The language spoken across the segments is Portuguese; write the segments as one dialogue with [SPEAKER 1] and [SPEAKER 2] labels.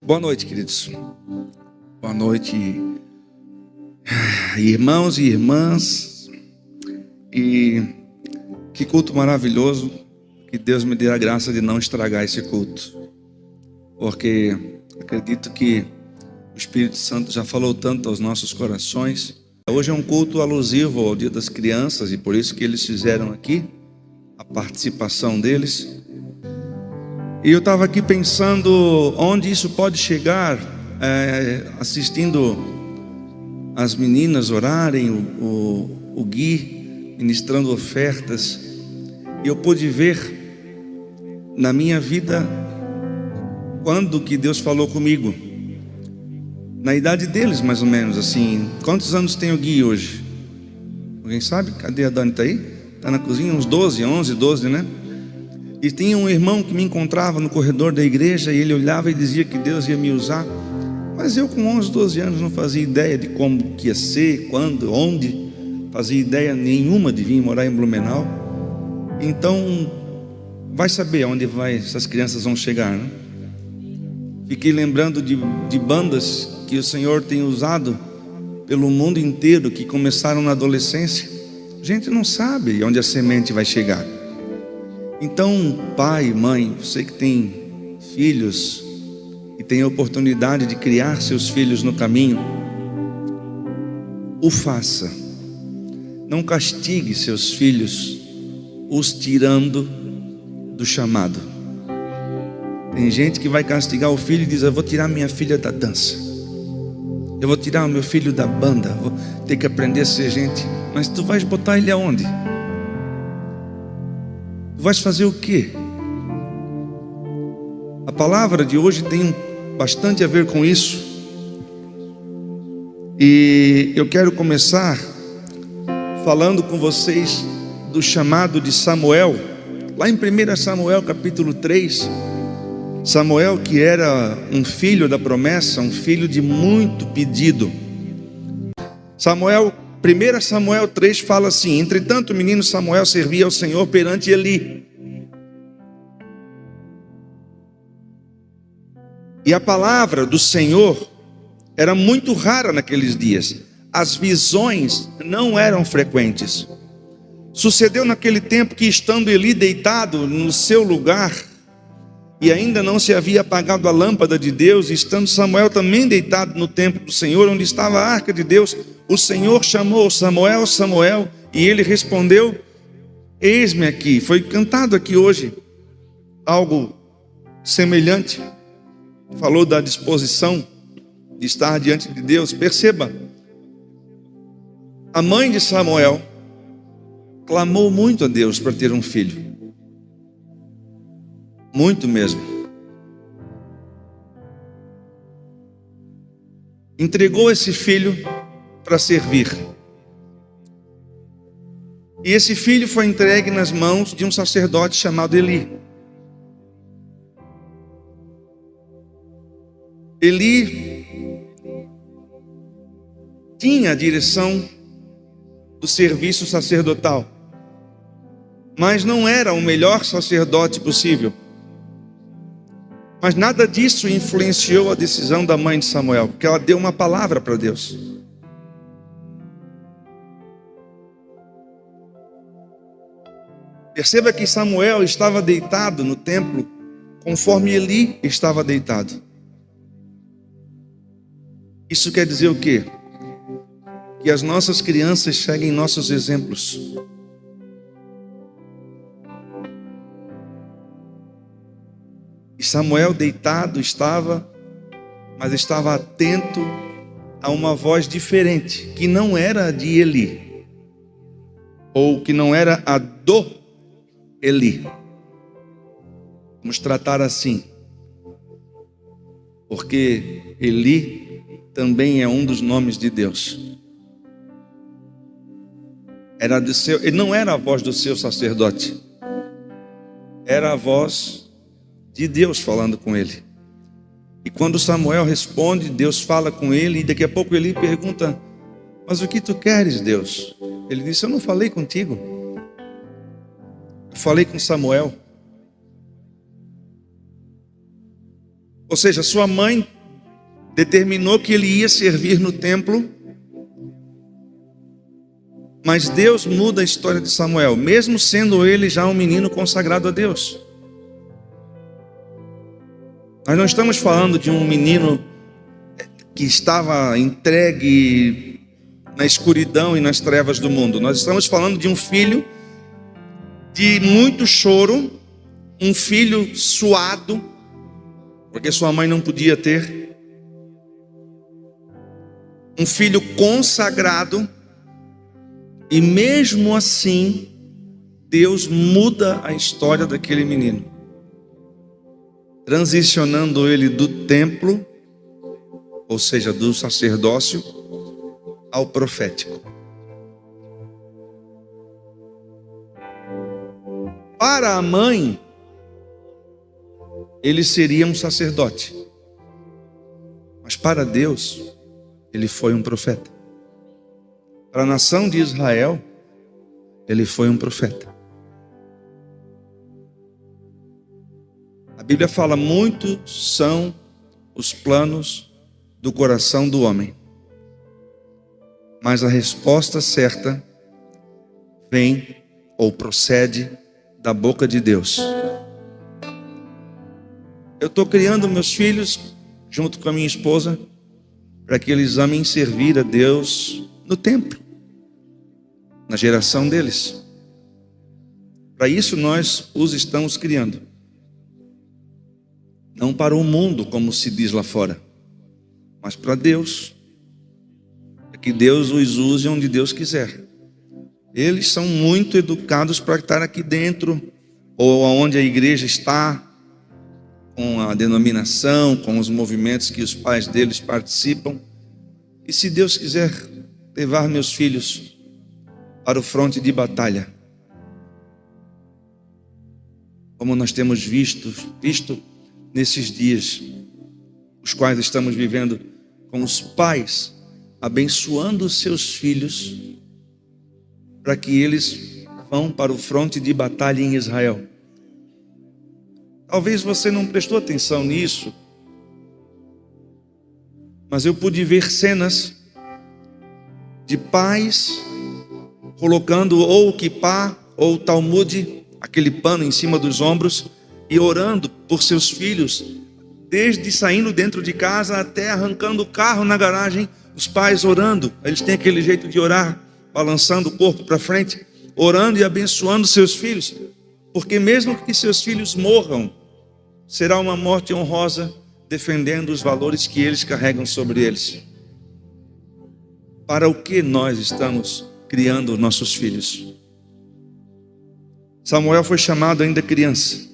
[SPEAKER 1] Boa noite, queridos. Boa noite, irmãos e irmãs. E que culto maravilhoso. Que Deus me dê a graça de não estragar esse culto, porque acredito que o Espírito Santo já falou tanto aos nossos corações. Hoje é um culto alusivo ao Dia das Crianças, e por isso que eles fizeram aqui a participação deles. E eu estava aqui pensando onde isso pode chegar, assistindo as meninas orarem, o Gui ministrando ofertas, e eu pude ver na minha vida quando que Deus falou comigo, na idade deles mais ou menos assim. Quantos anos tem o Gui hoje? Alguém sabe? Cadê a Dani? Está aí? Está na cozinha? Uns 12, 11, 12, né? E tinha um irmão que me encontrava no corredor da igreja, e ele olhava e dizia que Deus ia me usar, mas eu com 11, 12 anos não fazia ideia de como que ia ser, quando, onde, fazia ideia nenhuma de vir morar em Blumenau. Então, vai saber onde essas crianças vão chegar, né? Fiquei lembrando de bandas que o Senhor tem usado pelo mundo inteiro, que começaram na adolescência. A gente não sabe onde a semente vai chegar. Então, pai, mãe, você que tem filhos e tem a oportunidade de criar seus filhos no caminho, o faça. Não castigue seus filhos, os tirando do chamado. Tem gente que vai castigar o filho e diz: eu vou tirar minha filha da dança, eu vou tirar o meu filho da banda, vou ter que aprender a ser gente. Mas tu vais botar ele aonde? Tu vais fazer o quê? A palavra de hoje tem bastante a ver com isso. E eu quero começar falando com vocês do chamado de Samuel. Lá em 1 Samuel capítulo 3, Samuel, que era um filho da promessa, um filho de muito pedido. 1 Samuel 3 fala assim: entretanto o menino Samuel servia ao Senhor perante Eli. E a palavra do Senhor era muito rara naqueles dias. As visões não eram frequentes. Sucedeu naquele tempo que, estando Eli deitado no seu lugar, e ainda não se havia apagado a lâmpada de Deus, e estando Samuel também deitado no templo do Senhor, onde estava a arca de Deus, o Senhor chamou: Samuel, Samuel, e ele respondeu: eis-me aqui. Foi cantado aqui hoje algo semelhante. Falou da disposição de estar diante de Deus. Perceba, a mãe de Samuel clamou muito a Deus para ter um filho, muito mesmo. Entregou esse filho para servir, e esse filho foi entregue nas mãos de um sacerdote chamado Eli. Eli tinha a direção do serviço sacerdotal, mas não era o melhor sacerdote possível. Mas nada disso influenciou a decisão da mãe de Samuel, porque ela deu uma palavra para Deus. Perceba que Samuel estava deitado no templo conforme Eli estava deitado. Isso quer dizer o quê? Que as nossas crianças seguem nossos exemplos. E Samuel deitado estava, mas estava atento a uma voz diferente, que não era a de Eli, ou que não era a do Eli. Vamos tratar assim, porque Eli também é um dos nomes de Deus. Ele não era a voz do seu sacerdote, era a voz de Deus falando com ele. E quando Samuel responde, Deus fala com ele, e daqui a pouco ele pergunta: mas o que tu queres, Deus? Ele disse: eu não falei contigo, eu falei com Samuel. Ou seja, sua mãe determinou que ele ia servir no templo. Mas Deus muda a história de Samuel, mesmo sendo ele já um menino consagrado a Deus. Nós não estamos falando de um menino que estava entregue na escuridão e nas trevas do mundo. Nós estamos falando de um filho de muito choro, um filho suado, porque sua mãe não podia ter, um filho consagrado. E mesmo assim, Deus muda a história daquele menino, transicionando ele do templo, ou seja, do sacerdócio, ao profético. Para a mãe, ele seria um sacerdote, mas para Deus, ele foi um profeta. Para a nação de Israel, ele foi um profeta. A Bíblia fala: muitos são os planos do coração do homem, mas a resposta certa vem ou procede da boca de Deus. Eu estou criando meus filhos junto com a minha esposa para que eles amem servir a Deus no templo, na geração deles. Para isso nós os estamos criando, não para o mundo, como se diz lá fora, mas para Deus, para que Deus os use onde Deus quiser. Eles são muito educados para estar aqui dentro, ou onde a igreja está, com a denominação, com os movimentos que os pais deles participam. E se Deus quiser levar meus filhos para o fronte de batalha, como nós temos visto nesses dias, os quais estamos vivendo, com os pais abençoando os seus filhos para que eles vão para o fronte de batalha em Israel. Talvez você não prestou atenção nisso, mas eu pude ver cenas de pais colocando ou o quipá ou o talmude, aquele pano em cima dos ombros, e orando por seus filhos, desde saindo dentro de casa até arrancando o carro na garagem. Os pais orando, eles têm aquele jeito de orar, balançando o corpo para frente, orando e abençoando seus filhos, porque mesmo que seus filhos morram, será uma morte honrosa, defendendo os valores que eles carregam sobre eles. Para o que nós estamos criando nossos filhos? Samuel foi chamado ainda criança.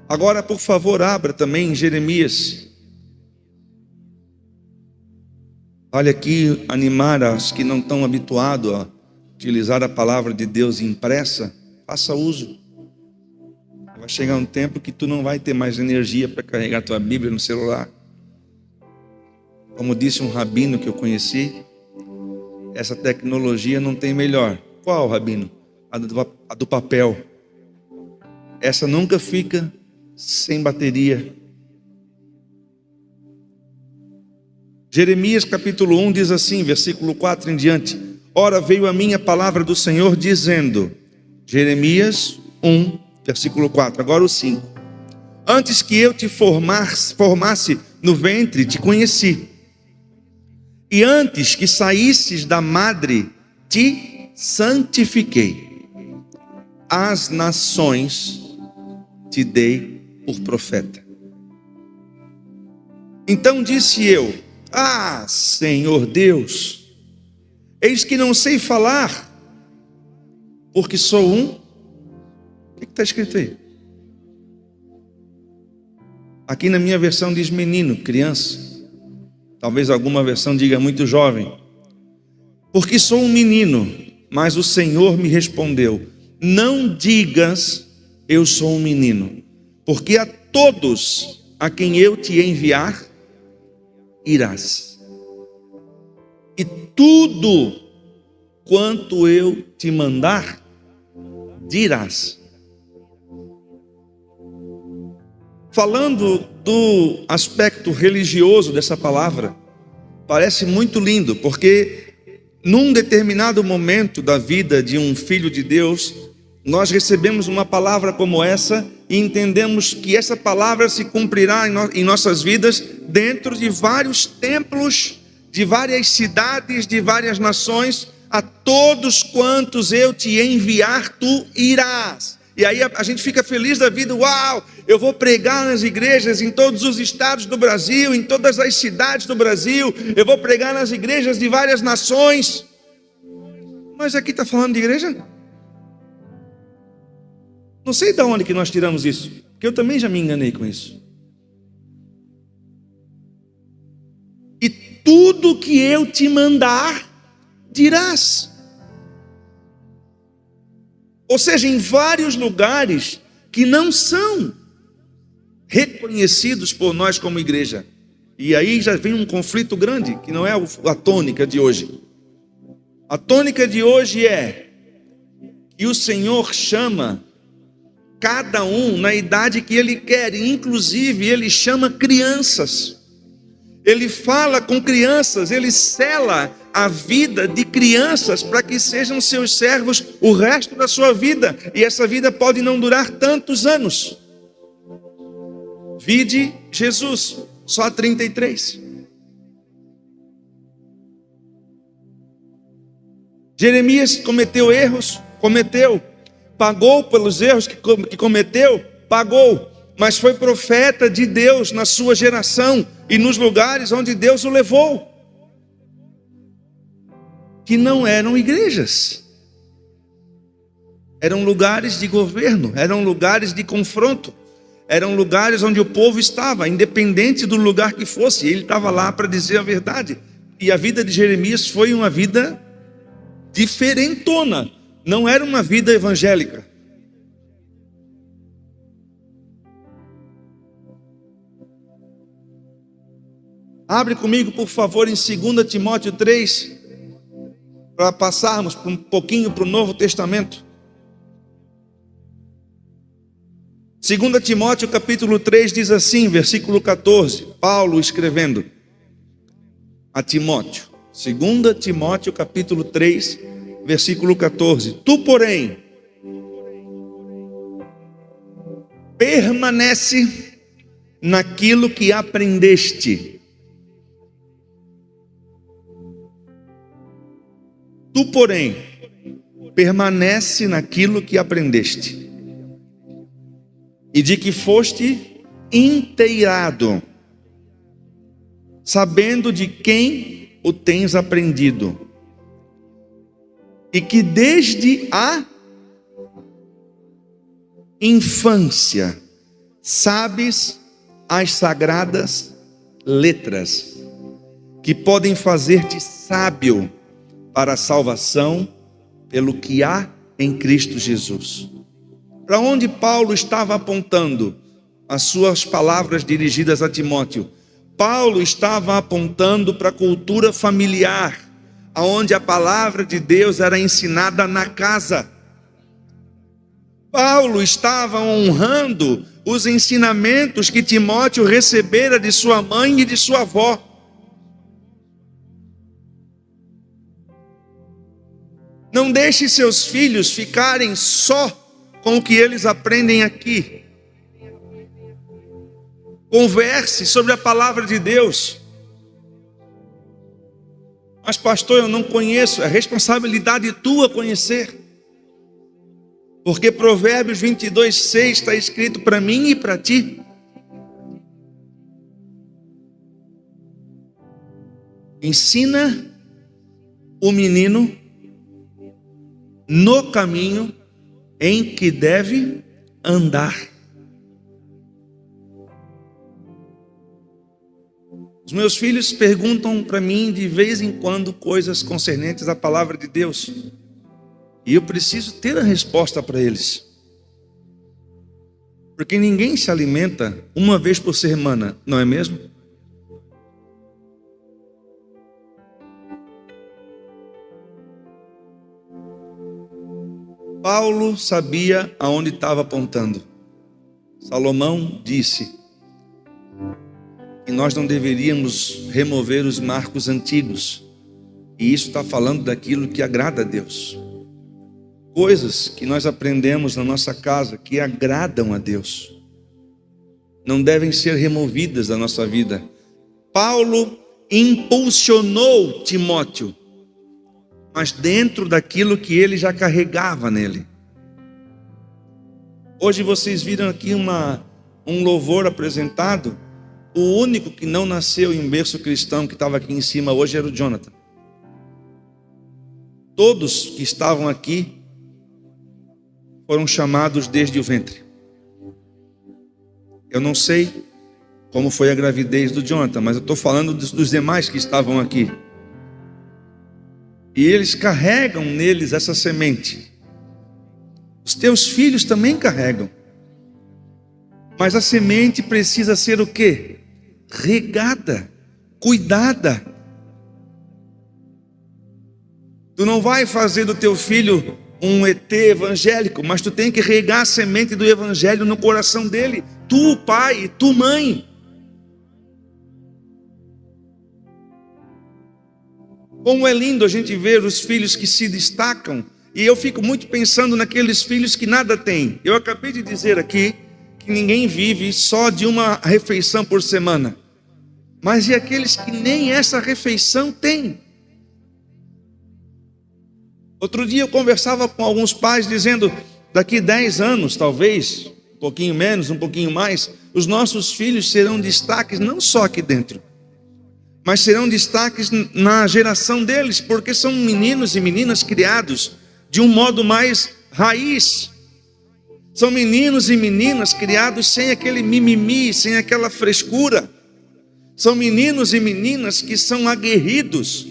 [SPEAKER 1] Agora, por favor, abra também em Jeremias. Olha aqui, animar os que não estão habituados a utilizar a palavra de Deus impressa. Faça uso. Vai chegar um tempo que tu não vai ter mais energia para carregar tua Bíblia no celular. Como disse um rabino que eu conheci, essa tecnologia não tem melhor. Qual, rabino? A do papel. Essa nunca fica sem bateria. Jeremias capítulo 1 diz assim, versículo 4 em diante: ora veio a mim a palavra do Senhor dizendo, Jeremias 1, versículo 4, agora o 5: antes que eu te formasse no ventre, te conheci, e antes que saísses da madre, te santifiquei. As nações te dei por profeta. Então disse eu, ah, Senhor Deus, eis que não sei falar, porque sou um... O que está escrito aí? Aqui na minha versão diz menino, criança. Talvez alguma versão diga muito jovem. Porque sou um menino, mas o Senhor me respondeu, não digas eu sou um menino, porque a todos a quem eu te enviar, irás. E tudo quanto eu te mandar, dirás. falando do aspecto religioso dessa palavra, parece muito lindo, porque num determinado momento da vida de um filho de Deus, nós recebemos uma palavra como essa e entendemos que essa palavra se cumprirá em nossas vidas dentro de vários templos, de várias cidades, de várias nações. A todos quantos eu te enviar, tu irás. E aí a gente fica feliz da vida. Uau, eu vou pregar nas igrejas em todos os estados do Brasil, em todas as cidades do Brasil. Eu vou pregar nas igrejas de várias nações. Mas aqui está falando de igreja? Não sei de onde que nós tiramos isso, porque eu também já me enganei com isso. E tudo que eu te mandar, dirás. Ou seja, em vários lugares que não são reconhecidos por nós como igreja. E aí já vem um conflito grande, que não é a tônica de hoje. A tônica de hoje é que o Senhor chama cada um na idade que Ele quer, e inclusive Ele chama crianças. Ele fala com crianças, Ele sela a vida de crianças para que sejam seus servos o resto da sua vida. E essa vida pode não durar tantos anos. Vide Jesus, só 33. Jeremias cometeu erros, cometeu. Pagou pelos erros que cometeu, pagou. Mas foi profeta de Deus na sua geração e nos lugares onde Deus o levou, que não eram igrejas, eram lugares de governo, eram lugares de confronto, eram lugares onde o povo estava, independente do lugar que fosse, ele estava lá para dizer a verdade. E a vida de Jeremias foi uma vida diferentona, não era uma vida evangélica. Abre comigo, por favor, em 2 Timóteo 3, para passarmos um pouquinho para o Novo Testamento. 2 Timóteo capítulo 3 diz assim, versículo 14, Paulo escrevendo a Timóteo. 2 Timóteo capítulo 3, versículo 14. Tu, porém, permanece naquilo que aprendeste. Tu, porém, permanece naquilo que aprendeste, e de que foste inteirado, sabendo de quem o tens aprendido, e que desde a infância sabes as sagradas letras, que podem fazer-te sábio para a salvação pelo que há em Cristo Jesus. Para onde Paulo estava apontando as suas palavras dirigidas a Timóteo? Paulo estava apontando para a cultura familiar, onde a palavra de Deus era ensinada na casa. Paulo estava honrando os ensinamentos que Timóteo recebera de sua mãe e de sua avó. Não deixe seus filhos ficarem só com o que eles aprendem aqui. Converse sobre a palavra de Deus. Mas pastor, eu não conheço. É responsabilidade tua conhecer. Porque Provérbios 22:6 está escrito para mim e para ti. Ensina o menino no caminho em que deve andar. Os meus filhos perguntam para mim de vez em quando coisas concernentes à palavra de Deus. E eu preciso ter a resposta para eles. Porque ninguém se alimenta uma vez por semana, não é mesmo? Paulo sabia aonde estava apontando. Salomão disse E nós não deveríamos remover os marcos antigos. E isso está falando daquilo que agrada a Deus. Coisas que nós aprendemos na nossa casa que agradam a Deus não devem ser removidas da nossa vida. Paulo impulsionou Timóteo, mas dentro daquilo que ele já carregava nele. Hoje vocês viram aqui um louvor apresentado. O único que não nasceu em berço cristão que estava aqui em cima hoje era o Jonathan. Todos que estavam aqui foram chamados desde o ventre. Eu não sei como foi a gravidez do Jonathan, mas eu estou falando dos demais que estavam aqui. E eles carregam neles essa semente. Os teus filhos também carregam. Mas a semente precisa ser o quê? Regada, cuidada. Tu não vai fazer do teu filho um ET evangélico, mas tu tem que regar a semente do evangelho no coração dele. Tu, pai, tu, mãe. Como é lindo a gente ver os filhos que se destacam. E eu fico muito pensando naqueles filhos que nada têm. Eu acabei de dizer aqui que ninguém vive só de uma refeição por semana. Mas e aqueles que nem essa refeição têm? Outro dia eu conversava com alguns pais dizendo, daqui 10 anos talvez, um pouquinho menos, um pouquinho mais, os nossos filhos serão destaques não só aqui dentro, mas serão destaques na geração deles, porque são meninos e meninas criados de um modo mais raiz. São meninos e meninas criados sem aquele mimimi, sem aquela frescura. São meninos e meninas que são aguerridos.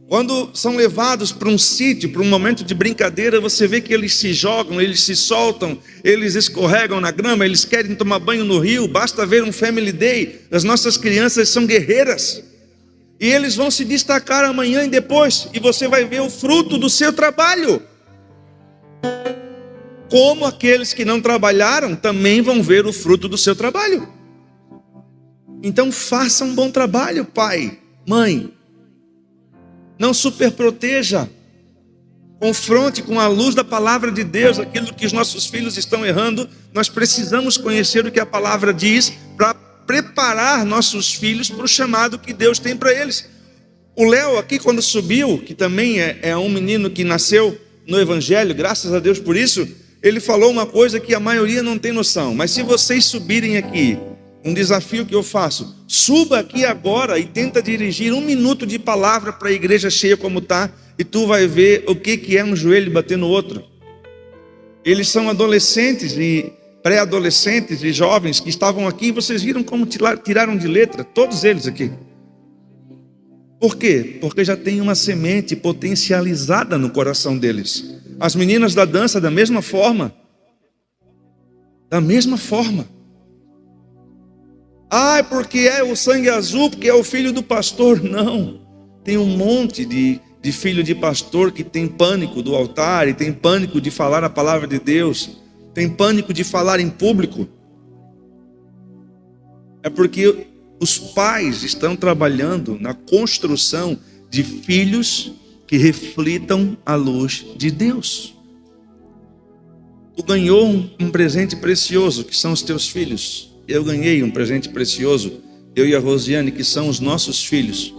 [SPEAKER 1] Quando são levados para um sítio, para um momento de brincadeira, você vê que eles se jogam, eles se soltam, eles escorregam na grama, eles querem tomar banho no rio. Basta ver um Family Day. As nossas crianças são guerreiras. E eles vão se destacar amanhã e depois. E você vai ver o fruto do seu trabalho. Como aqueles que não trabalharam também vão ver o fruto do seu trabalho. Então faça um bom trabalho, pai, mãe. Não superproteja. Confronte com a luz da palavra de Deus aquilo que os nossos filhos estão errando. Nós precisamos conhecer o que a palavra diz para preparar nossos filhos para o chamado que Deus tem para eles. O Léo aqui quando subiu, que também é um menino que nasceu no Evangelho, graças a Deus por isso, ele falou uma coisa que a maioria não tem noção. Mas se vocês subirem aqui, um desafio que eu faço, suba aqui agora e tenta dirigir 1 minuto de palavra para a igreja cheia como está, e tu vai ver o que é um joelho bater no outro. Eles são adolescentes e pré-adolescentes e jovens que estavam aqui, vocês viram como tiraram de letra, todos eles aqui. Por quê? Porque já tem uma semente potencializada no coração deles. As meninas da dança da mesma forma. Da mesma forma. Ah, porque é o sangue azul, porque é o filho do pastor. Não. Tem um monte de filho de pastor que tem pânico do altar, e tem pânico de falar a palavra de Deus, tem pânico de falar em público. É porque os pais estão trabalhando na construção de filhos que reflitam a luz de Deus. Tu ganhou um presente precioso, que são os teus filhos. Eu ganhei um presente precioso, eu e a Rosiane, que são os nossos filhos.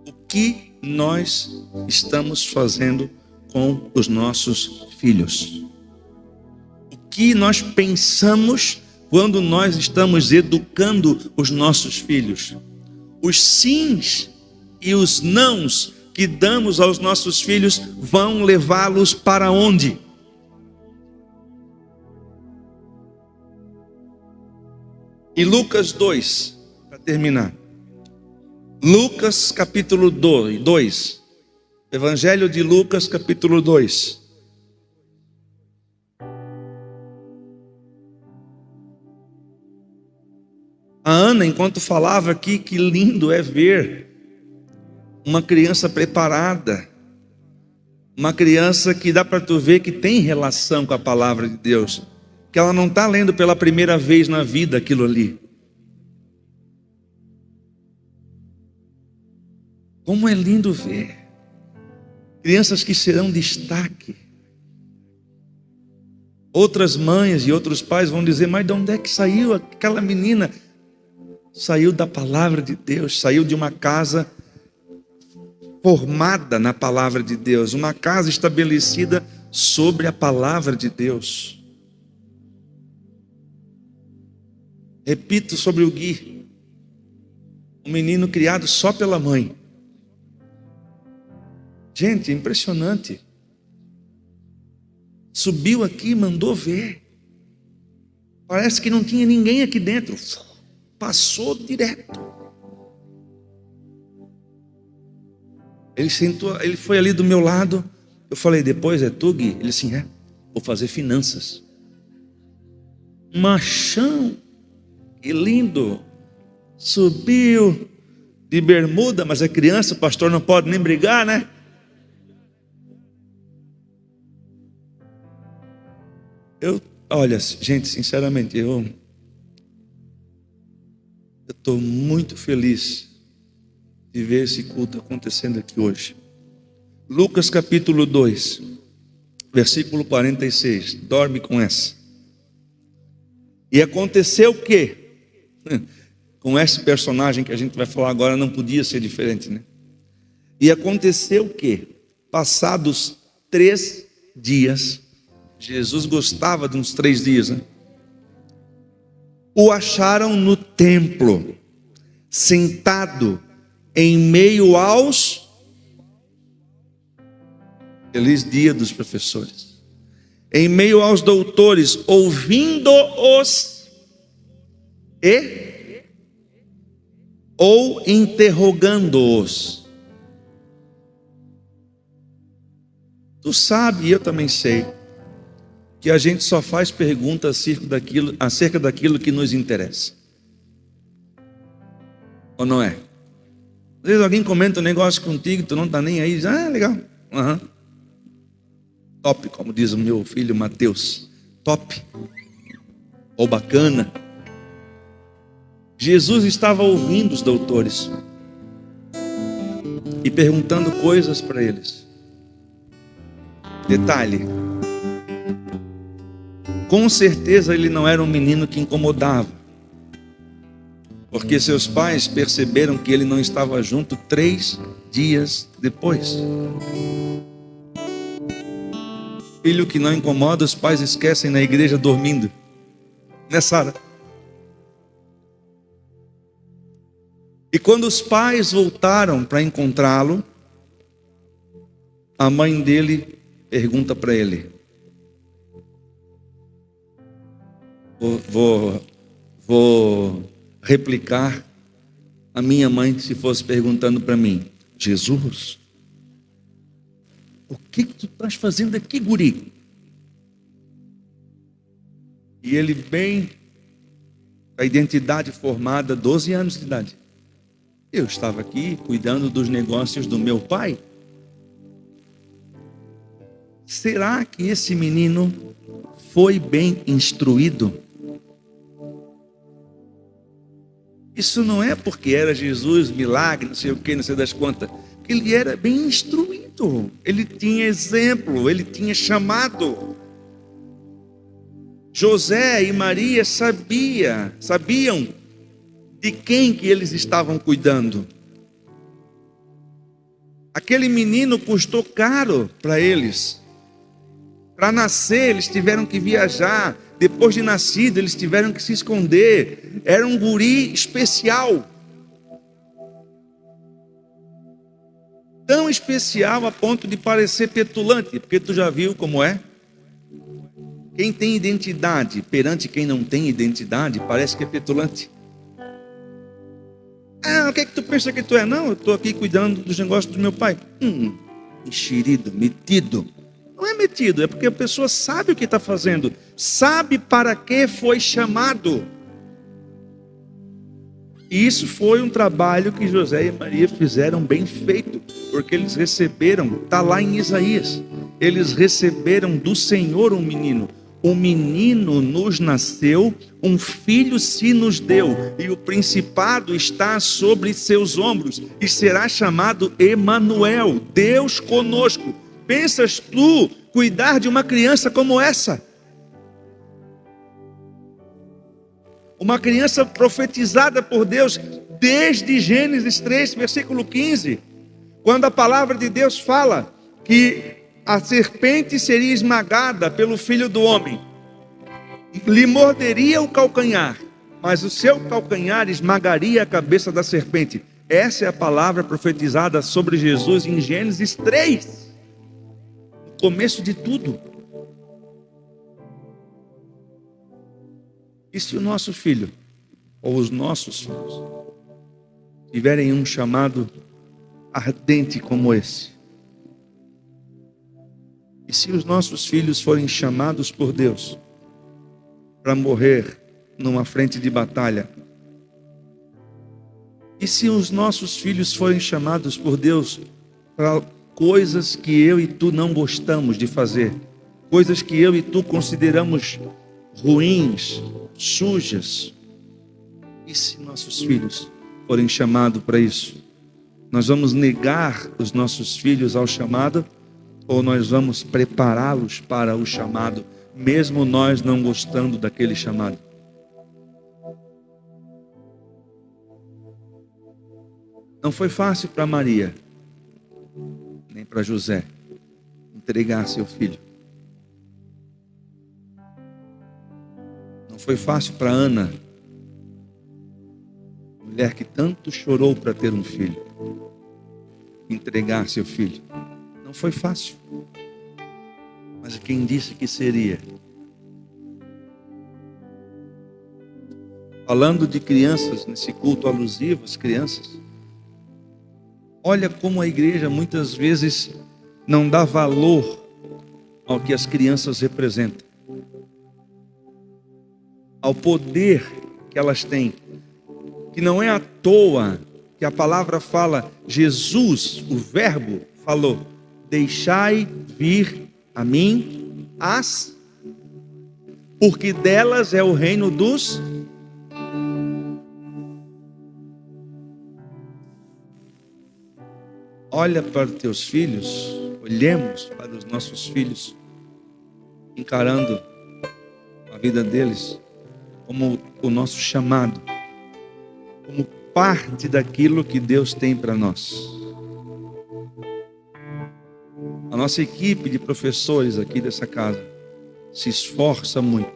[SPEAKER 1] O que nós estamos fazendo com os nossos filhos? O que nós pensamos quando nós estamos educando os nossos filhos? Os sims e os nãos que damos aos nossos filhos vão levá-los para onde? E Lucas 2, para terminar. Lucas capítulo 2. Evangelho de Lucas capítulo 2. A Ana, enquanto falava aqui, que lindo é ver uma criança preparada. Uma criança que dá para tu ver que tem relação com a palavra de Deus. Que ela não está lendo pela primeira vez na vida aquilo ali. Como é lindo ver crianças que serão destaque. Outras mães e outros pais vão dizer: mas de onde é que saiu aquela menina? Saiu da palavra de Deus, saiu de uma casa formada na palavra de Deus, uma casa estabelecida sobre a palavra de Deus. Repito sobre o Gui, um menino criado só pela mãe. Gente, é impressionante. Subiu aqui, mandou ver. Parece que não tinha ninguém aqui dentro. Passou direto. Ele sentou, ele foi ali do meu lado. Eu falei: depois é tu, Gui? Ele assim: é, vou fazer finanças. Machão, que lindo. Subiu de bermuda, mas é criança, o pastor não pode nem brigar, né? Olha, gente, sinceramente, eu estou muito feliz de ver esse culto acontecendo aqui hoje. Lucas capítulo 2, versículo 46, dorme com essa. E aconteceu o quê? Com esse personagem que a gente vai falar agora, não podia ser diferente, né? E aconteceu o quê? Passados 3 dias, Jesus gostava de uns 3 dias, né? O acharam no templo, sentado em meio aos... Feliz dia dos professores. Em meio aos doutores, ouvindo-os ou interrogando-os. Tu sabe, e eu também sei, que a gente só faz perguntas acerca daquilo que nos interessa. Ou não é? Às vezes alguém comenta um negócio contigo, tu não está nem aí, diz: ah, legal, top, como diz o meu filho Mateus, top, ou bacana. Jesus estava ouvindo os doutores e perguntando coisas para eles. Detalhe: com certeza ele não era um menino que incomodava, porque seus pais perceberam que ele não estava junto 3 dias depois. Filho que não incomoda, os pais esquecem na igreja dormindo, né, Sara? E quando os pais voltaram para encontrá-lo, a mãe dele pergunta para ele: Vou replicar a minha mãe se fosse perguntando para mim: Jesus, o que tu estás fazendo aqui, guri? E ele, bem, a identidade formada, 12 anos de idade: eu estava aqui cuidando dos negócios do meu pai. Será que esse menino foi bem instruído? Isso não é porque era Jesus, milagre, não sei o que, não sei das quantas. Ele era bem instruído. Ele tinha exemplo, ele tinha chamado. José e Maria sabiam de quem que eles estavam cuidando. Aquele menino custou caro para eles. Para nascer, eles tiveram que viajar. Depois de nascido, eles tiveram que se esconder. Era um guri especial. Tão especial a ponto de parecer petulante. Porque tu já viu como é? Quem tem identidade perante quem não tem identidade, parece que é petulante. Ah, o que é que tu pensa que tu é? Não, eu estou aqui cuidando dos negócios do meu pai. Enxerido, metido. Não é metido, é porque a pessoa sabe o que está fazendo, sabe para que foi chamado. E isso foi um trabalho que José e Maria fizeram bem feito, porque eles receberam, está lá em Isaías, eles receberam do Senhor um menino. um menino nos nasceu, um filho se nos deu, e o principado está sobre seus ombros, e será chamado Emanuel, Deus conosco. Pensas tu cuidar de uma criança como essa? Uma criança profetizada por Deus desde Gênesis 3, versículo 15, quando a palavra de Deus fala que a serpente seria esmagada pelo filho do homem, lhe morderia o calcanhar, mas o seu calcanhar esmagaria a cabeça da serpente. Essa é a palavra profetizada sobre Jesus em Gênesis 3, no começo de tudo. E se o nosso filho, ou os nossos filhos, tiverem um chamado ardente como esse? E se os nossos filhos forem chamados por Deus para morrer numa frente de batalha? E se os nossos filhos forem chamados por Deus para coisas que eu e tu não gostamos de fazer, coisas que eu e tu consideramos ruins, sujas? E se nossos filhos forem chamados para isso? Nós vamos negar os nossos filhos ao chamado, ou nós vamos prepará-los para o chamado, mesmo nós não gostando daquele chamado? Não foi fácil para Maria, nem para José, entregar seu filho. Não foi fácil para Ana, mulher que tanto chorou para ter um filho, entregar seu filho. Não foi fácil. Mas quem disse que seria? Falando de crianças, nesse culto alusivo às crianças, olha como a igreja muitas vezes não dá valor ao que as crianças representam, ao poder que elas têm, que não é à toa que a palavra fala, Jesus, o verbo, falou: deixai vir a mim porque delas é o reino dos... Olha para os teus filhos, olhemos para os nossos filhos, encarando a vida deles como o nosso chamado, como parte daquilo que Deus tem para nós. A nossa equipe de professores aqui dessa casa se esforça muito.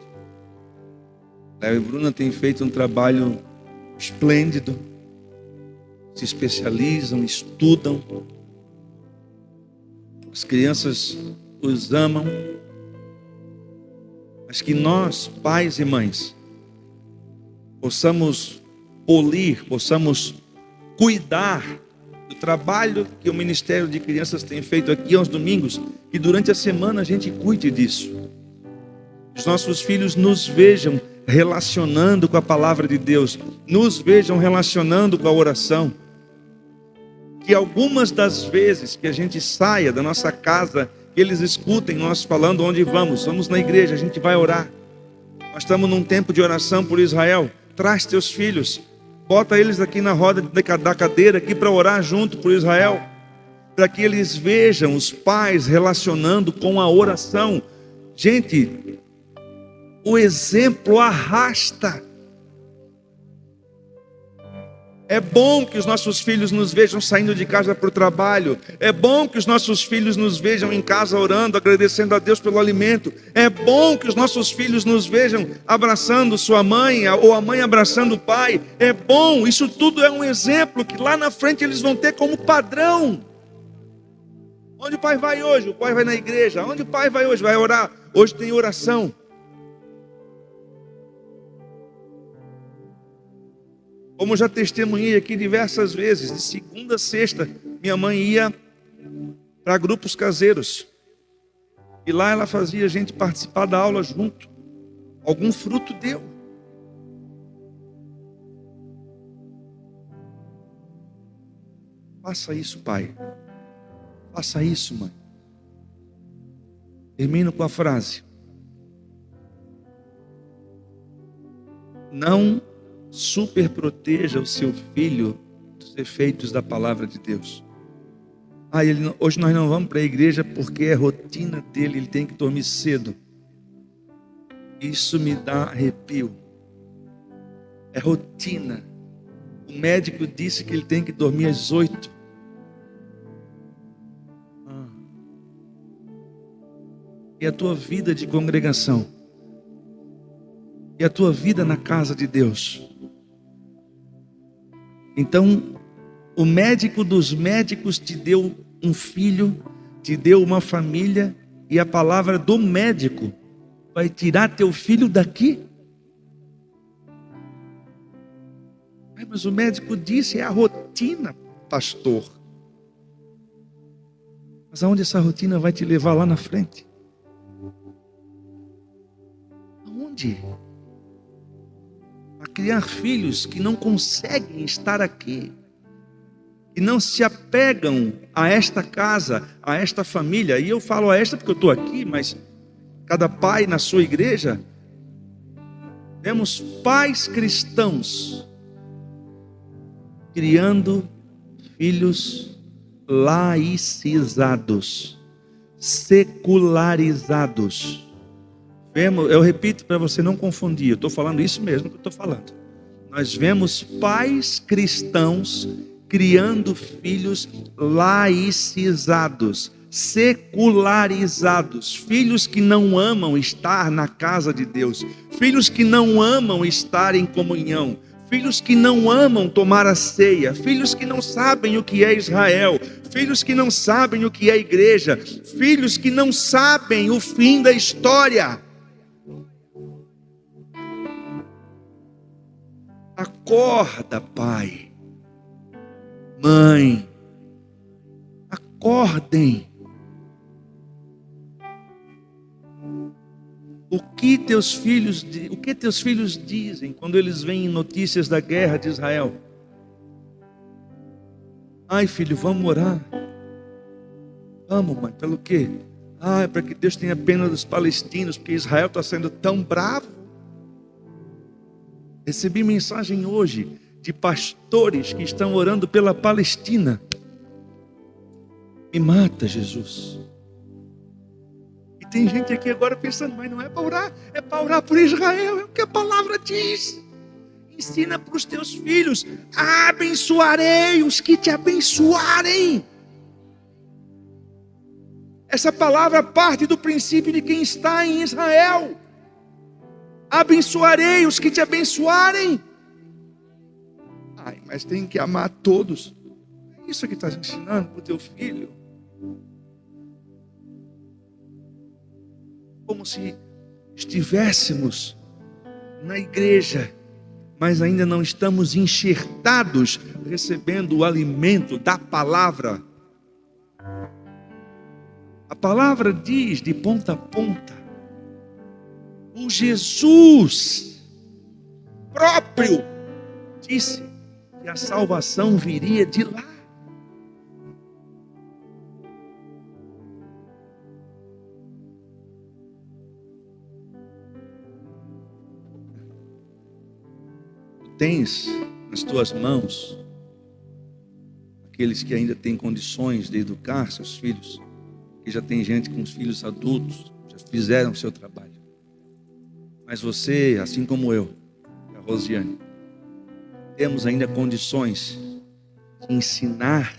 [SPEAKER 1] Léo e Bruna têm feito um trabalho esplêndido, se especializam, estudam. As crianças os amam, mas que nós, pais e mães, possamos polir, possamos cuidar do trabalho que o Ministério de Crianças tem feito aqui aos domingos, e durante a semana a gente cuide disso. Os nossos filhos nos vejam relacionando com a palavra de Deus, nos vejam relacionando com a oração. Que algumas das vezes que a gente saia da nossa casa, que eles escutem nós falando onde vamos. Vamos na igreja, a gente vai orar. Nós estamos num tempo de oração por Israel. Traz teus filhos, bota eles aqui na roda da cadeira aqui para orar junto por Israel, para que eles vejam os pais relacionando com a oração. Gente, o exemplo arrasta. É bom que os nossos filhos nos vejam saindo de casa para o trabalho. É bom que os nossos filhos nos vejam em casa orando, agradecendo a Deus pelo alimento. É bom que os nossos filhos nos vejam abraçando sua mãe, ou a mãe abraçando o pai. É bom, isso tudo é um exemplo que lá na frente eles vão ter como padrão. Onde o pai vai hoje? O pai vai na igreja. Onde o pai vai hoje? Vai orar. Hoje tem oração. Como já testemunhei aqui diversas vezes, de segunda a sexta, minha mãe ia para grupos caseiros. E lá ela fazia a gente participar da aula junto. Algum fruto deu. Faça isso, pai. Faça isso, mãe. Termino com a frase: Não superproteja o seu filho dos efeitos da palavra de Deus. Hoje nós não vamos para a igreja porque é rotina dele, ele tem que dormir cedo. Isso me dá arrepio. É rotina. O médico disse que ele tem que dormir às 8. E a tua vida de congregação? E a tua vida na casa de Deus? Então, o médico dos médicos te deu um filho, te deu uma família, e a palavra do médico vai tirar teu filho daqui? Mas o médico disse, é a rotina, pastor. Mas aonde essa rotina vai te levar lá na frente? Aonde? A criar filhos que não conseguem estar aqui, que não se apegam a esta casa, a esta família. E eu falo a esta porque eu estou aqui, mas cada pai na sua igreja, temos pais cristãos criando filhos laicizados, secularizados. Eu repito para você não confundir, eu estou falando isso mesmo que eu estou falando. Nós vemos pais cristãos criando filhos laicizados, secularizados, filhos que não amam estar na casa de Deus, filhos que não amam estar em comunhão, filhos que não amam tomar a ceia, filhos que não sabem o que é Israel, filhos que não sabem o que é igreja, filhos que não sabem o fim da história. Acorda, pai, mãe, acordem. O que teus filhos dizem quando eles veem notícias da guerra de Israel? Ai, filho, vamos orar. Vamos, mãe, pelo quê? É para que Deus tenha pena dos palestinos, porque Israel está sendo tão bravo. Recebi mensagem hoje de pastores que estão orando pela Palestina. Me mata, Jesus. E tem gente aqui agora pensando, mas não é para orar, é para orar por Israel, é o que a palavra diz. Ensina para os teus filhos, abençoarei os que te abençoarem. Essa palavra parte do princípio de quem está em Israel. Abençoarei os que te abençoarem. Mas tem que amar todos. É isso que está ensinando para o teu filho. Como se estivéssemos na igreja, mas ainda não estamos enxertados, recebendo o alimento da palavra. A palavra diz de ponta a ponta. O Jesus próprio disse que a salvação viria de lá. Tu tens nas tuas mãos aqueles que ainda têm condições de educar seus filhos, que já tem gente com os filhos adultos, já fizeram o seu trabalho. Mas você, assim como eu, a Rosiane, temos ainda condições de ensinar.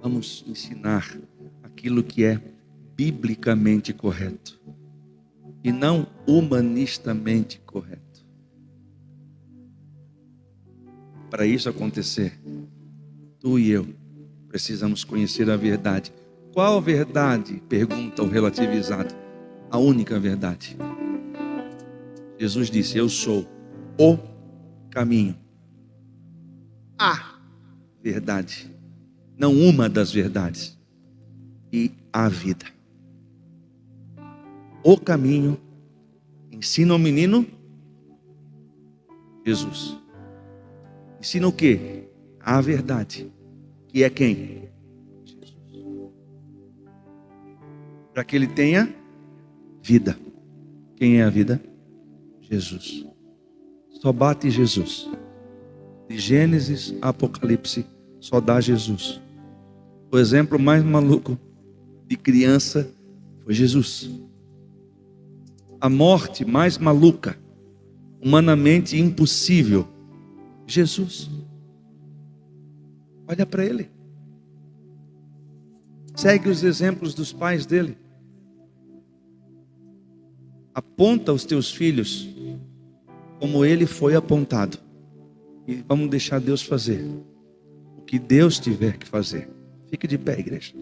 [SPEAKER 1] Vamos ensinar aquilo que é biblicamente correto e não humanistamente correto. Para isso acontecer, tu e eu precisamos conhecer a verdade. Qual verdade? Pergunta o relativizado. A única verdade. Jesus disse, eu sou o caminho, a verdade, não uma das verdades, e a vida. O caminho, ensina ao menino Jesus. Ensina o quê? A verdade, que é quem? Jesus. Para que ele tenha vida. Quem é a vida? Jesus. só bate Jesus. De Gênesis a Apocalipse, só dá Jesus. O exemplo mais maluco de criança foi Jesus. A morte mais maluca, humanamente impossível, Jesus. Olha para ele. Segue os exemplos dos pais dele. Aponta os teus filhos como ele foi apontado. E vamos deixar Deus fazer o que Deus tiver que fazer. Fique de pé, igreja.